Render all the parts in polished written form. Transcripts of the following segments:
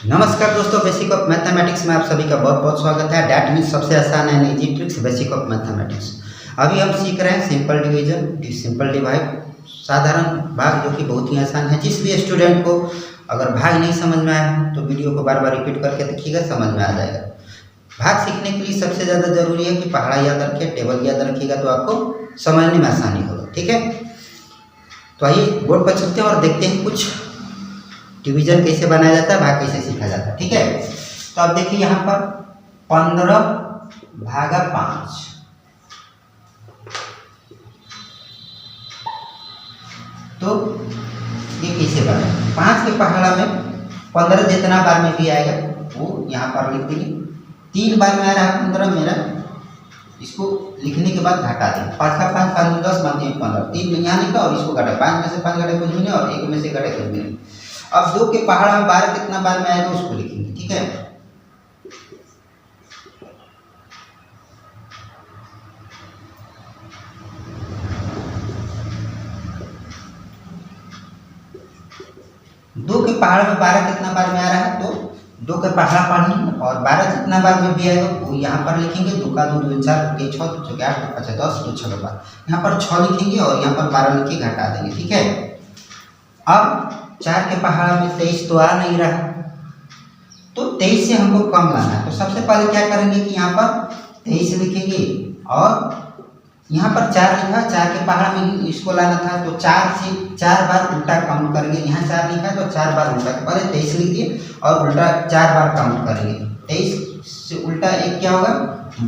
नमस्कार दोस्तों, basic of mathematics में आप सभी का बहुत बहुत स्वागत है। डैट मीन्स सबसे आसान है easy tricks basic of mathematics. अभी हम सीख रहे हैं सिंपल डिवीजन, सिंपल डिवाइड, साधारण भाग, जो कि बहुत ही आसान है। जिस भी स्टूडेंट को अगर भाग नहीं समझ में आया तो वीडियो को बार बार रिपीट करके देखिएगा, समझ में आ जाएगा। भाग सीखने के लिए सबसे ज़्यादा जरूरी है कि पहाड़ा याद रखिए, टेबल याद रखिएगा तो आपको समझने में आसानी होगा। ठीक है, तो आइए बोर्ड पर चलते हैं और देखते हैं कुछ डिवीजन कैसे बनाया जाता है, भाग कैसे सीखा जाता है। ठीक है, तो अब देखिए यहाँ पर 15 भागा 5, तो ये कैसे बना। 5 के पहाड़ा में 15 जितना बार में भी आएगा वो यहाँ पर लिख देंगे। 3 बार में आ रहा है 15 मेरा, इसको लिखने के बाद घटा दें। 5 का 5 5 में 10 बनते हैं 15। 3 में यहाँ लिखा और इसको घटा, 5 में से 5 घटे कुछ भी नहीं और 1 में से घटे कुछ भी नहीं। अब 2 के पहाड़ा में 12 कितना बार में आएगा उसको लिखेंगे। ठीक है, दो के पहाड़ में 12 कितना बार में आ रहा है, तो 2 के पहाड़ा पढ़ेंगे और 12 जितना बार में भी आएगा वो यहाँ पर लिखेंगे। 2 का 2 2 4 2 6 2 6 8 2 5 10 2 6 बार यहाँ पर 6 लिखेंगे और यहाँ पर 12 लिख के घटा देंगे। ठीक है, अब 4 के पहाड़ा में 23 तो आ नहीं रहा, तो 23 से हमको कम लाना है। तो सबसे पहले क्या करेंगे कि यहाँ पर 23 लिखेंगे और यहाँ पर 4 लिखा, 4 के पहाड़ा में इसको लाना था, तो 4 से 4 बार उल्टा काउंट करेंगे। यहाँ 4 लिखा तो 4 बार उल्टा, पहले 23 लिख दिए और उल्टा 4 बार काउंट करेंगे। 23 से उल्टा 1 क्या होगा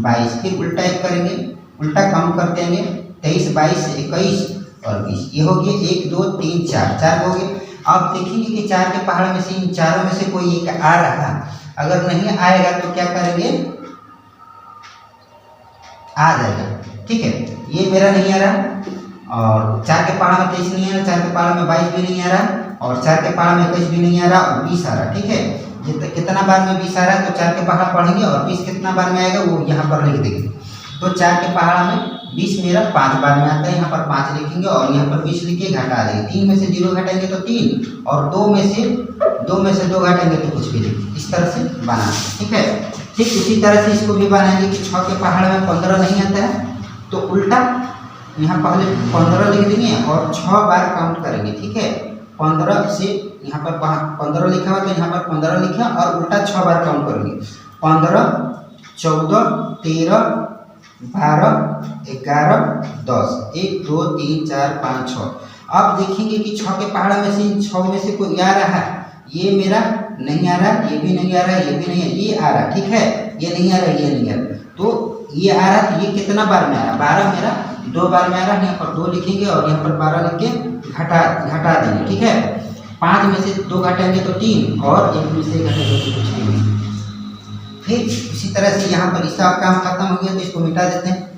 22, फिर उल्टा 1 करेंगे, उल्टा काउंट करते हैं 23 22 21 और 20। ये हो गया 1 2 3 4 हो गए। अब देखेंगे कि 4 के पहाड़ में से इन चारों में से कोई एक आ रहा है। अगर नहीं आएगा तो क्या करेंगे, आ जाएगा। ठीक है, ये मेरा नहीं आ रहा और 4 के पहाड़ में 23 नहीं आ रहा, 4 के पहाड़ में 22 भी नहीं आ रहा और 4 के पहाड़ में 21 भी नहीं आ रहा और 20 आ रहा। ठीक है, कितना बार में 20 आ रहा है तो 4 के पहाड़ पढ़ेंगे और 20 कितना बार में आएगा वो यहाँ पर लिख देंगे। तो 4 के पहाड़ में 20 मेरा 5 बार में आता है, यहाँ पर 5 लिखेंगे और यहाँ पर 20 लिख के घटा देंगे। 3 में से 0 घटाएंगे तो 3 और 2 में से 2 घटाएंगे तो कुछ भी लिखेंगे। इस तरह से बनाना। ठीक है, ठीक उसी तरह से इसको भी बनाएंगे कि 6 के पहाड़ में 15 नहीं आता है तो उल्टा यहाँ पहले 15 लिख देंगे और 6 बार काउंट करेंगे। ठीक है, 15 से यहाँ पर 15 लिखा हुआ तो यहाँ पर 15 लिखा और उल्टा 6 बार काउंट करेंगे। 15 14 13 12 11 10 1 2 3 4 5 6। अब देखेंगे कि 6 के पहाड़ में से 6 में से कोई आ रहा है। ये मेरा नहीं आ रहा, ये भी नहीं आ रहा, ये भी नहीं है, ये आ रहा। ठीक है, ये नहीं आ रहा, ये नहीं आ रहा, तो ये आ रहा। तो ये कितना बार में आ रहा, 12 मेरा 2 बार में आ रहा। यहाँ पर 2 लिखेंगे और यहाँ पर 12 लिख के घटा देंगे। ठीक है, 5 में से 2 घटाएंगे तो 3 और 1 में से घटाएंगे तो कुछ भी नहीं। फिर इसी तरह से यहाँ पर इसका काम खत्म हो गया तो इसको मिटा देते हैं।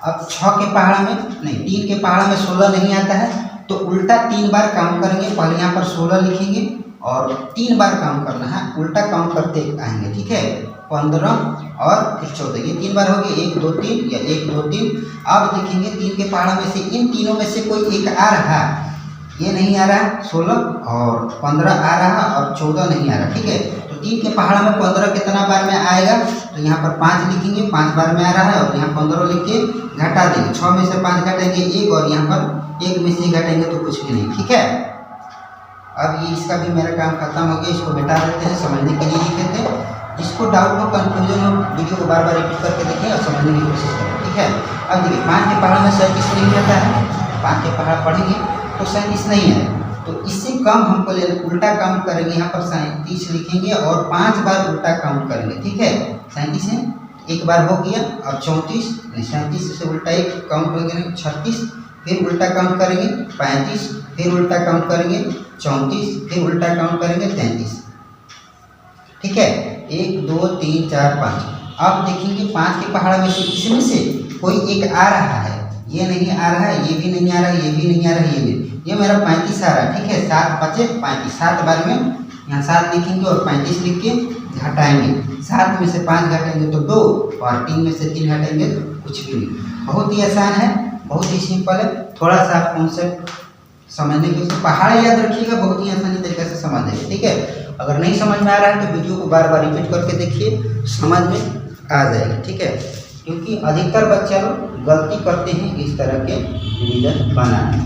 अब 6 के पहाड़ में नहीं, 3 के पहाड़ में 16 नहीं आता है तो उल्टा 3 बार काउंट करेंगे। पहले यहाँ पर 16 लिखेंगे और 3 बार काउंट करना है, उल्टा काउंट करते आएंगे। ठीक है, 15 और फिर 14, ये 3 बार हो गए, 1 2 3 या 1 2 3। अब देखेंगे 3 के पहाड़ में से इन तीनों में से कोई एक आ रहा है। ये नहीं आ रहा, 16 और 15 आ रहा और 14 नहीं आ रहा। ठीक है, तो 3 के पहाड़ में 15 कितना बार में आएगा तो यहाँ पर 5 लिखेंगे, 5 बार में आ रहा है और यहाँ 15 लिख के घटा देंगे। 6 में से 5 घटेंगे 1 और यहाँ पर 1 में से घटेंगे तो कुछ भी नहीं। ठीक है, अब ये इसका भी मेरा काम खत्म हो गया, इसको मिटा देते हैं, समझने के लिए लिखे थे। जिसको डाउट हो, कंफ्यूजन हो, वीडियो को बार बार रिपीट करके देखें और समझने की कोशिश करें। ठीक है, अब देखिए 5 के पहाड़ में 37 नहीं आता है, 5 के पहाड़ पढ़ेंगे तो 37 नहीं है, तो इससे कम हमको ले उल्टा काउंट करेंगे। यहाँ पर 37 लिखेंगे और 5 बार उल्टा काउंट करेंगे। ठीक है, 37 है, 1 बार हो गया और 34 37 से उल्टा 1 काउंट करेंगे 36, फिर उल्टा काउंट करेंगे 35, फिर उल्टा काउंट करेंगे 34, फिर उल्टा काउंट करेंगे 33। ठीक है, 1 2 3 4 5। अब देखेंगे 5 के पहाड़ में से इसमें से कोई एक आ रहा है। ये नहीं आ रहा है, ये भी नहीं आ रहा है, ये भी नहीं आ रहा है, ये मेरा 35 आ रहा है। ठीक है, 7 बचे 35, 7 बार में यहाँ 7 लिखेंगे और 35 लिख के घटाएंगे। 7 में से 5 घटाएंगे तो 2 और 3 में से 3 घटाएंगे तो कुछ भी नहीं। बहुत ही आसान है, बहुत ही सिंपल है। थोड़ा सा कॉन्सेप्ट समझने के लिए पहाड़ याद रखिएगा, बहुत ही आसानी तरीके से समझ जाएगा। ठीक है, अगर नहीं समझ में आ रहा है तो वीडियो को बार बार रिपीट करके देखिए, समझ में आ जाएगा। ठीक है, क्योंकि अधिकतर बच्चे लोग गलती करते हैं इस तरह के डिवीजन बनाने।